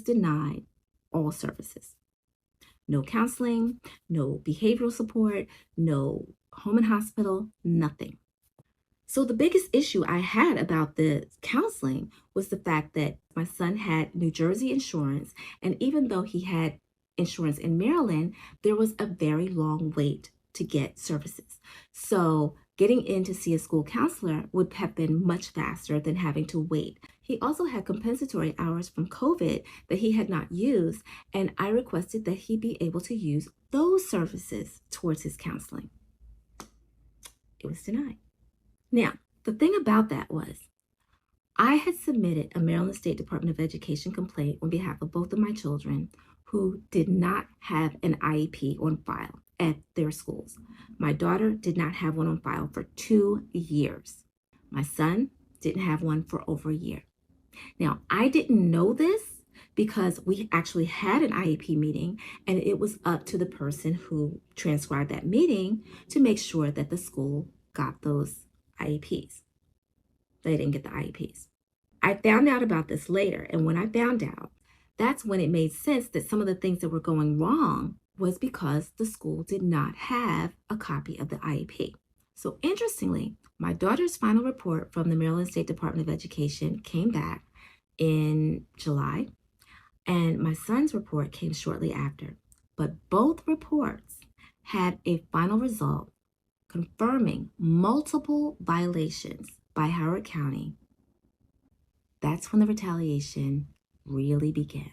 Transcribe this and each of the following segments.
denied all services. No counseling, no behavioral support, no home and hospital, nothing. So the biggest issue I had about the counseling was the fact that my son had New Jersey insurance, and even though he had insurance in Maryland, there was a very long wait to get services. So getting in to see a school counselor would have been much faster than having to wait. He also had compensatory hours from COVID that he had not used, and I requested that he be able to use those services towards his counseling. It was denied. Now, the thing about that was I had submitted a Maryland State Department of Education complaint on behalf of both of my children who did not have an IEP on file at their schools. My daughter did not have one on file for 2 years. My son didn't have one for over a year. Now, I didn't know this because we actually had an IEP meeting, and it was up to the person who transcribed that meeting to make sure that the school got those IEPs. They didn't get the IEPs. I found out about this later, and when I found out, that's when it made sense that some of the things that were going wrong was because the school did not have a copy of the IEP. So interestingly, my daughter's final report from the Maryland State Department of Education came back in July, and my son's report came shortly after. But both reports had a final result confirming multiple violations by Howard County. That's when the retaliation really began.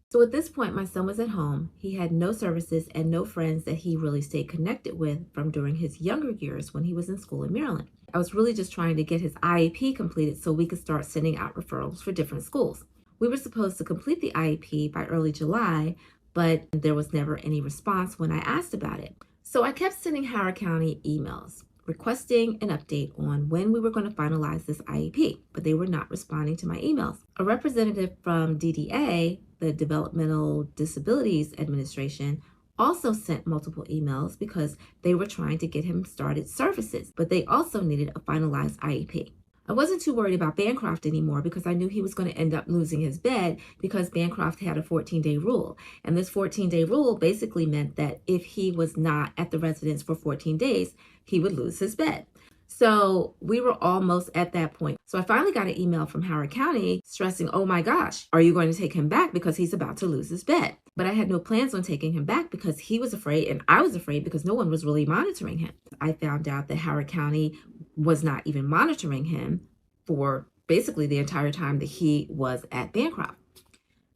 So at this point, my son was at home. He had no services and no friends that he really stayed connected with from during his younger years when he was in school in Maryland. I was really just trying to get his IEP completed so we could start sending out referrals for different schools. We were supposed to complete the IEP by early July, but there was never any response when I asked about it. So I kept sending Howard County emails requesting an update on when we were going to finalize this IEP, but they were not responding to my emails. A representative from DDA, the Developmental Disabilities Administration, also sent multiple emails because they were trying to get him started services, but they also needed a finalized IEP. I wasn't too worried about Bancroft anymore because I knew he was going to end up losing his bed because Bancroft had a 14-day rule. And this 14-day rule basically meant that if he was not at the residence for 14 days, he would lose his bed. So we were almost at that point. So I finally got an email from Howard County stressing, oh my gosh, are you going to take him back because he's about to lose his bed? But I had no plans on taking him back because he was afraid and I was afraid because no one was really monitoring him. I found out that Howard County was not even monitoring him for basically the entire time that he was at Bancroft.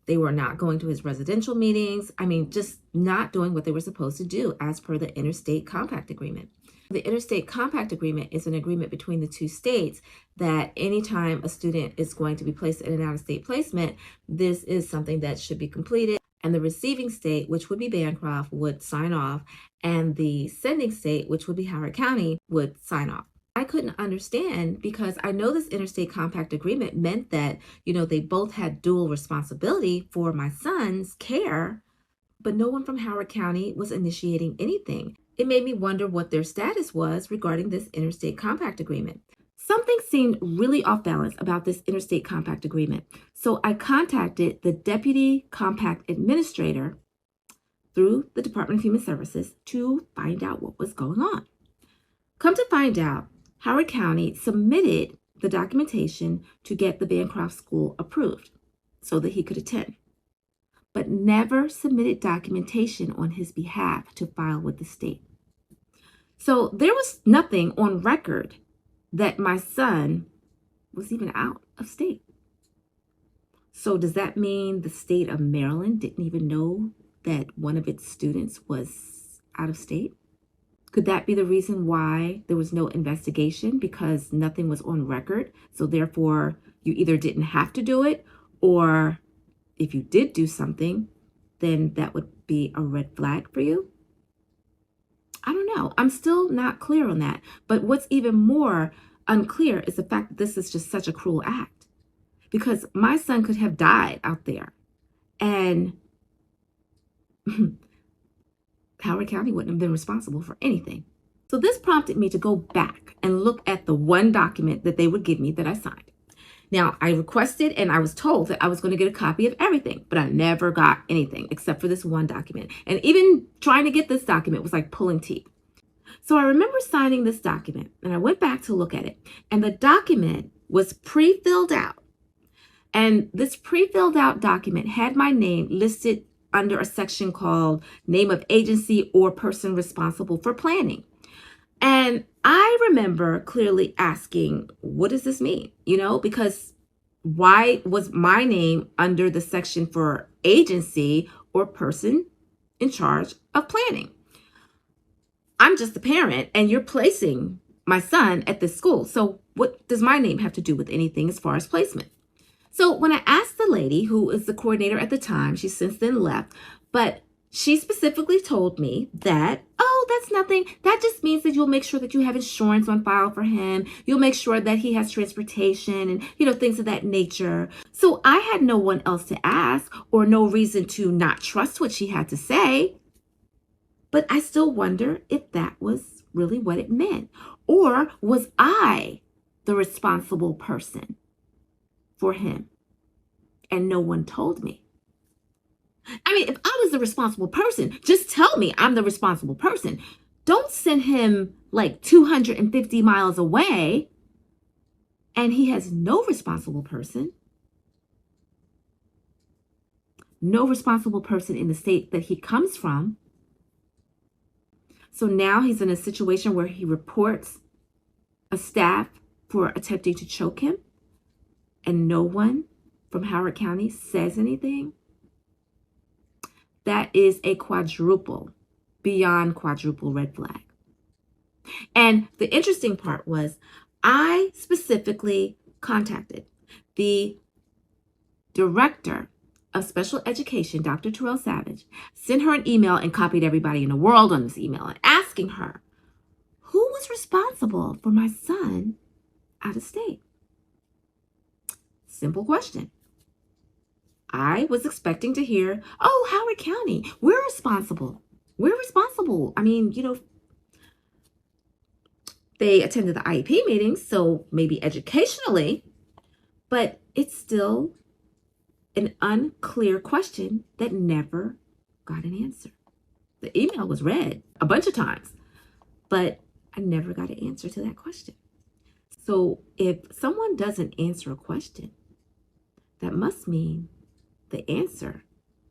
They were not going to his residential meetings. I mean, just not doing what they were supposed to do as per the Interstate Compact Agreement. The Interstate Compact Agreement is an agreement between the two states that anytime a student is going to be placed in an out-of-state placement, this is something that should be completed. And the receiving state, which would be Bancroft, would sign off, and the sending state, which would be Howard County, would sign off. I couldn't understand because I know this Interstate Compact Agreement meant that, they both had dual responsibility for my son's care, but no one from Howard County was initiating anything. It made me wonder what their status was regarding this Interstate Compact Agreement. Something seemed really off balance about this Interstate Compact Agreement. So I contacted the Deputy Compact Administrator through the Department of Human Services to find out what was going on. Come to find out, Howard County submitted the documentation to get the Bancroft School approved so that he could attend, but never submitted documentation on his behalf to file with the state. So there was nothing on record that my son was even out of state. So does that mean the state of Maryland didn't even know that one of its students was out of state? Could that be the reason why there was no investigation, because nothing was on record? So therefore, you either didn't have to do it, or if you did do something, then that would be a red flag for you? I don't know. I'm still not clear on that. But what's even more unclear is the fact that this is just such a cruel act, because my son could have died out there and Howard County wouldn't have been responsible for anything. So this prompted me to go back and look at the one document that they would give me that I signed. Now, I requested and I was told that I was going to get a copy of everything, but I never got anything except for this one document. And even trying to get this document was like pulling teeth. So I remember signing this document and I went back to look at it, and the document was pre-filled out. And this pre-filled out document had my name listed under a section called name of agency or person responsible for planning. And I remember clearly asking, what does this mean? Because why was my name under the section for agency or person in charge of planning? I'm just a parent and you're placing my son at this school. So what does my name have to do with anything as far as placement? So when I asked the lady who is the coordinator at the time, she's since then left, but she specifically told me that, oh, that's nothing. That just means that you'll make sure that you have insurance on file for him. You'll make sure that he has transportation and, things of that nature. So I had no one else to ask or no reason to not trust what she had to say. But I still wonder if that was really what it meant. Or was I the responsible person for him and no one told me? I mean, if I was the responsible person, just tell me I'm the responsible person. Don't send him like 250 miles away and he has no responsible person. No responsible person in the state that he comes from. So now he's in a situation where he reports a staff for attempting to choke him and no one from Howard County says anything. That is a beyond quadruple red flag. And the interesting part was I specifically contacted the director of special education, Dr. Terrell Savage, sent her an email and copied everybody in the world on this email and asking her, who was responsible for my son out of state? Simple question. I was expecting to hear, oh, Howard County, we're responsible. We're responsible. I mean, they attended the IEP meetings, so maybe educationally, but it's still an unclear question that never got an answer. The email was read a bunch of times, but I never got an answer to that question. So if someone doesn't answer a question, that must mean the answer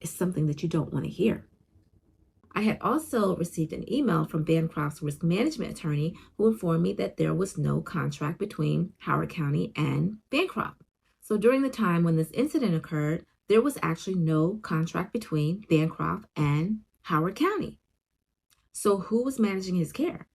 is something that you don't want to hear. I had also received an email from Bancroft's risk management attorney who informed me that there was no contract between Howard County and Bancroft. So during the time when this incident occurred, there was actually no contract between Bancroft and Howard County. So who was managing his care?